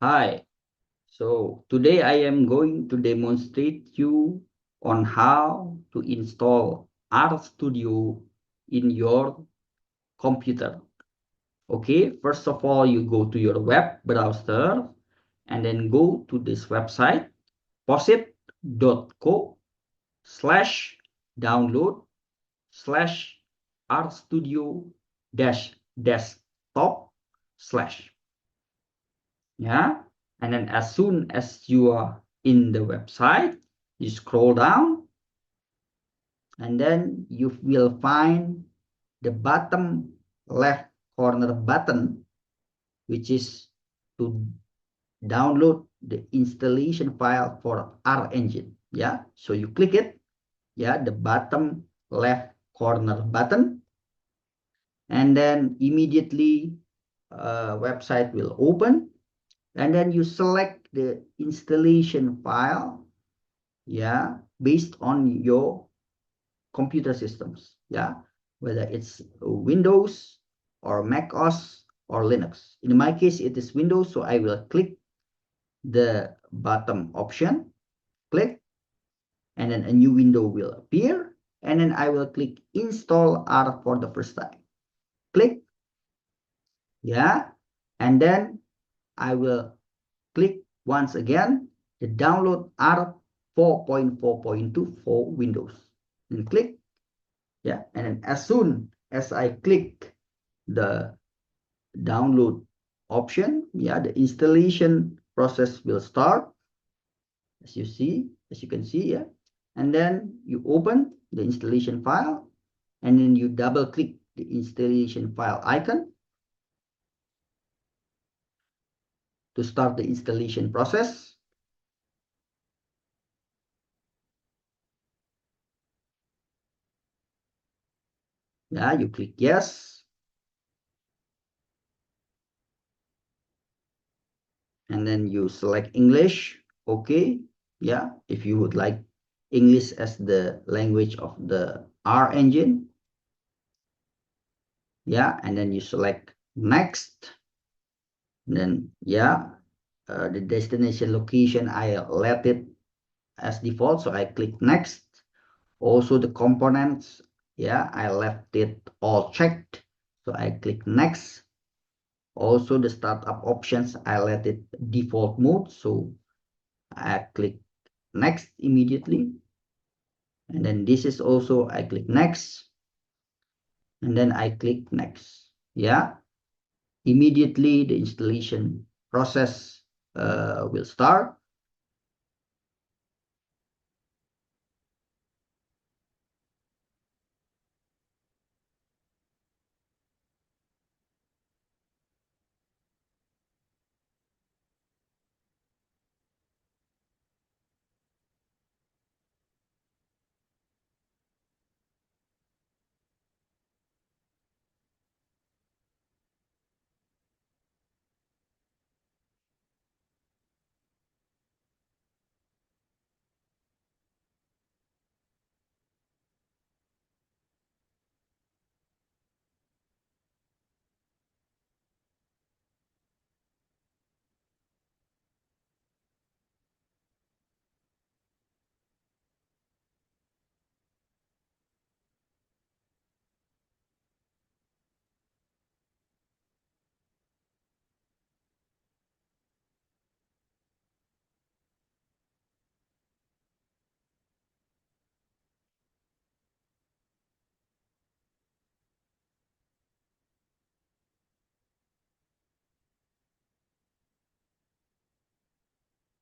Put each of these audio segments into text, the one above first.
Hi, so today I am going to demonstrate you on how to install RStudio in your computer. Okay, first of all, you go to your web browser and then go to this website, posit.co/download slash RStudio dash desktop slash. Yeah, and then as soon as you are in the website, you scroll down and then you will find the bottom left corner button, which is to download the installation file for R engine. Yeah, so you click it. Yeah, the bottom left corner button, and then immediately website will open, and then you select the installation file, yeah, based on your computer systems, yeah, whether it's Windows or Mac OS or Linux. In my case, it is Windows, so I will click the bottom option, click, and then a new window will appear, and then I will click install R for the first time. Click, yeah, and then I will click once again the download R 4.4.2 for Windows, and click, yeah, and then as soon as I click the download option, yeah, the installation process will start, as you can see, yeah, and then you open the installation file, and then you double click the installation file icon to start the installation process. Yeah, you click yes, and then you select English. Okay, yeah, if you would like English as the language of the R engine, yeah, and then you select next. Then yeah, the destination location I let it as default, so I click next. Also the components, yeah, I left it all checked, so I click next. Also the startup options, I let it default mode, so I click next immediately. And then this is also, I click next, and then I click next. Yeah, immediately the installation process will start.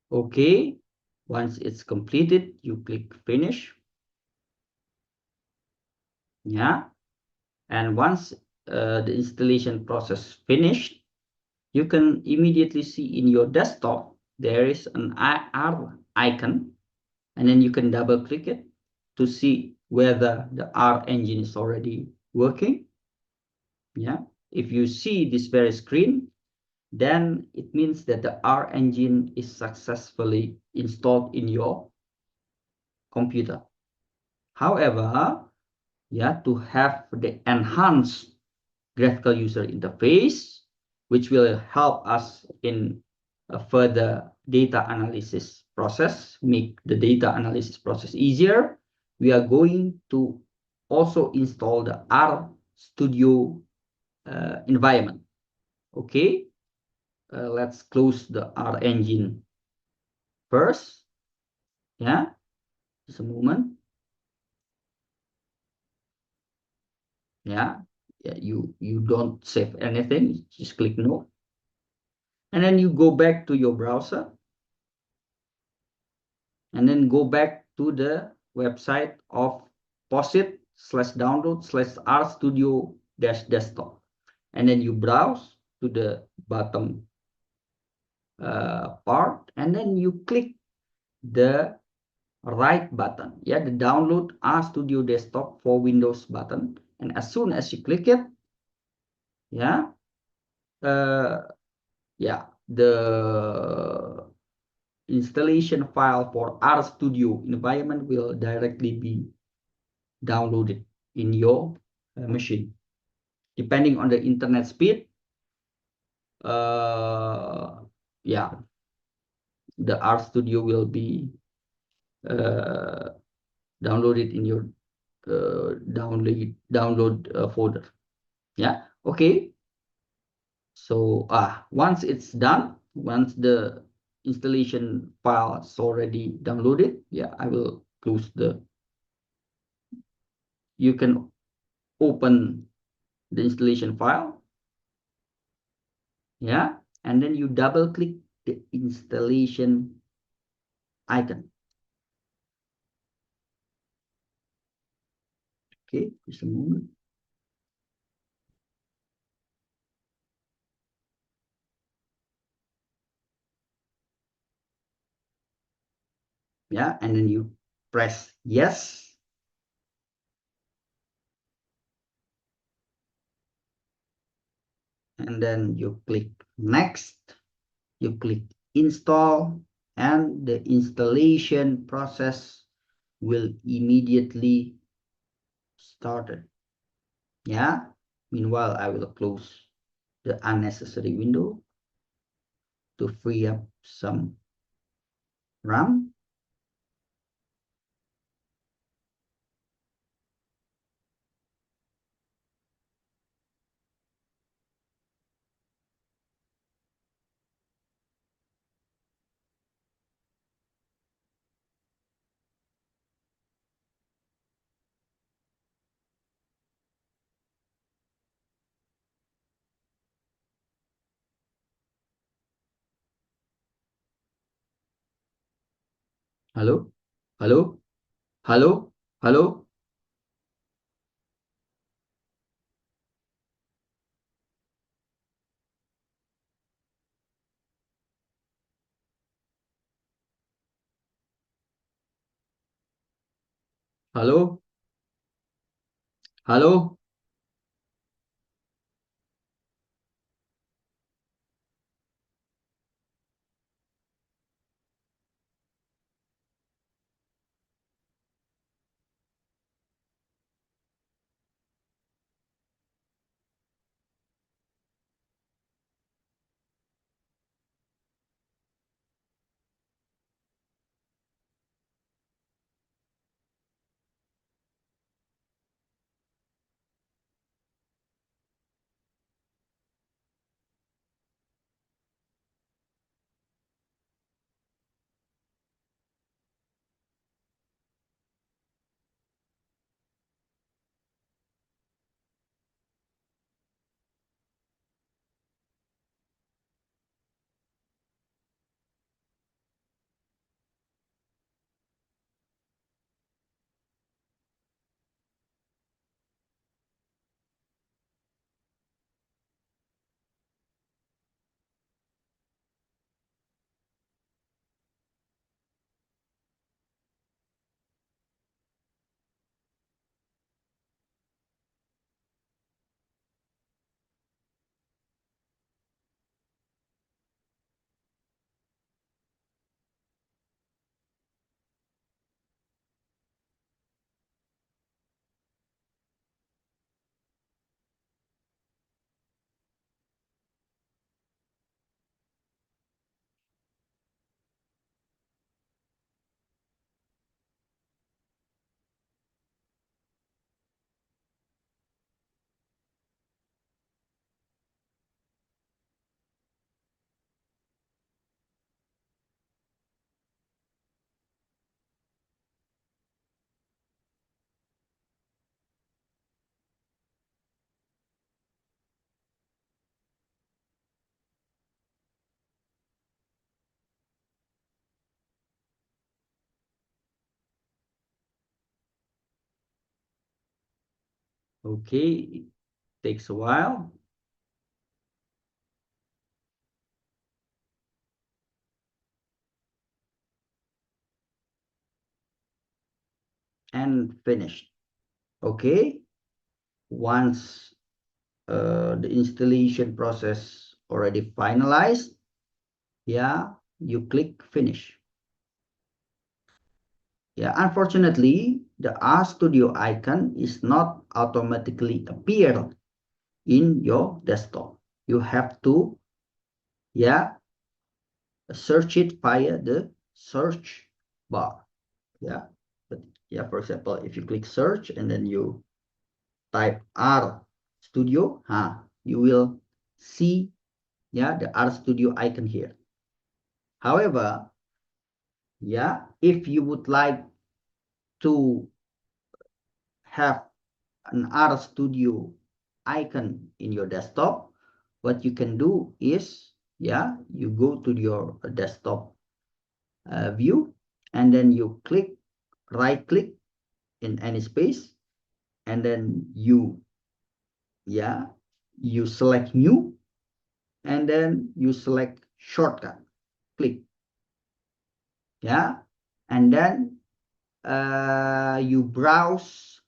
Okay, once it's completed, you click finish. Yeah, and once the installation process finished, you can immediately see in your desktop there is an R icon, and then you can double click it to see whether the R engine is already working. Yeah, if you see this very screen, then it means that the R engine is successfully installed in your computer. However, yeah, to have the enhanced graphical user interface, which will help us in further data analysis process, make the data analysis process easier, we are going to also install the RStudio environment. Okay, let's close the R engine first. Yeah, just a moment. Yeah, you don't save anything, just click no, and then you go back to your browser, and then go back to the website of posit/download/RStudio-desktop, and then you browse to the bottom part, and then you click the right button, yeah, the download RStudio desktop for Windows button, and as soon as you click it, yeah, the installation file for RStudio environment will directly be downloaded in your machine. Depending on the internet speed, yeah, the RStudio will be downloaded in your download folder. Yeah, okay. So once it's done, once the installation file is already downloaded, yeah, I will close the. You can open the installation file, yeah, and then you double click the installation icon. Okay, just a moment. Yeah, and then you press yes, and then you click next, you click install, and the installation process will immediately start. Yeah, meanwhile I will close the unnecessary window to free up some RAM. Hello, hello, hello, hello, hello, hello. Okay, it takes a while. And finished. Okay, once the installation process already finalized, yeah, you click finish. Yeah, unfortunately, the RStudio icon is not automatically appear in your desktop. You have to, yeah, search it via the search bar. Yeah, but yeah, for example, if you click search and then you type RStudio, you will see, yeah, the RStudio icon here. However, yeah, if you would like to have an RStudio icon in your desktop, what you can do is, yeah, you go to your desktop view, and then you right click in any space, and then you, yeah, you select new, and then you select shortcut, click, yeah, and then you browse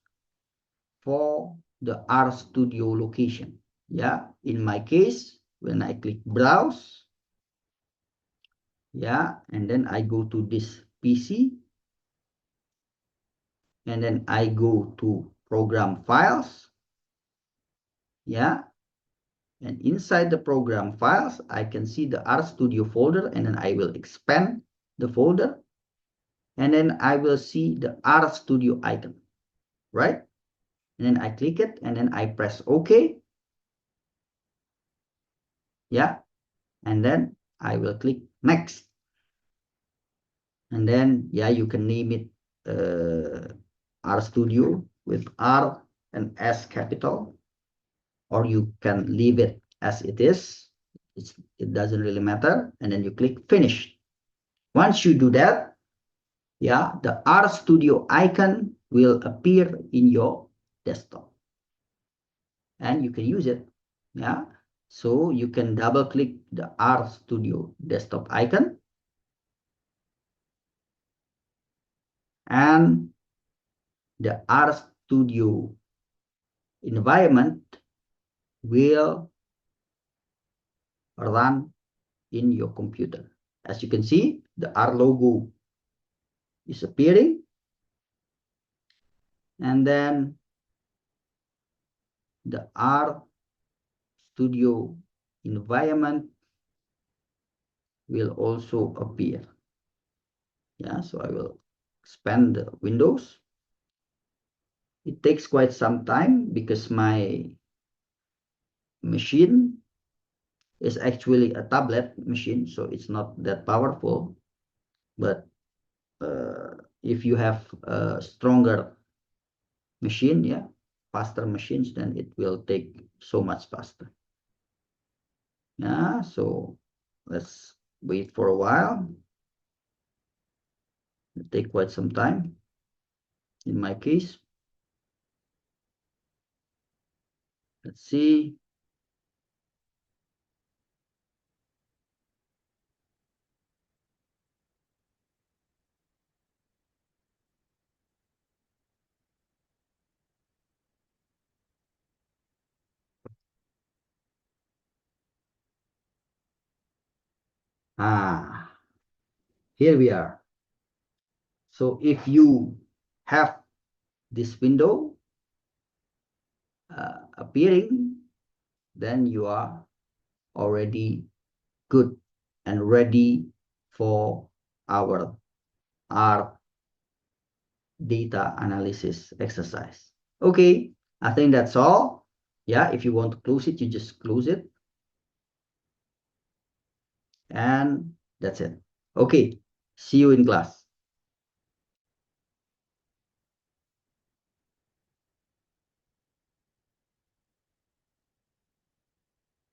for the RStudio location. Yeah, in my case, when I click browse, yeah, and then I go to this PC, and then I go to program files, yeah, and inside the program files, I can see the RStudio folder, and then I will expand the folder, and then I will see the RStudio icon, right? And then I click it, and then I press OK, yeah, and then I will click next. And then, yeah, you can name it RStudio with R and S capital, or you can leave it as it is. It doesn't really matter. And then you click finish. Once you do that, yeah, the RStudio icon will appear in your desktop, and you can use it. Yeah, so you can double click the RStudio desktop icon, and the RStudio environment will run in your computer. As you can see, the R logo is appearing, and then the RStudio environment will also appear. Yeah, so I will expand the windows. It takes quite some time because my machine is actually a tablet machine, so it's not that powerful. But if you have a stronger machine, yeah, faster machines, then it will take so much faster. Yeah, so let's wait for a while. It'll take quite some time in my case. Let's see. Here we are. So if you have this window appearing, then you are already good and ready for our R data analysis exercise. Okay, I think that's all. Yeah, if you want to close it, you just close it. And that's it. Okay, see you in class.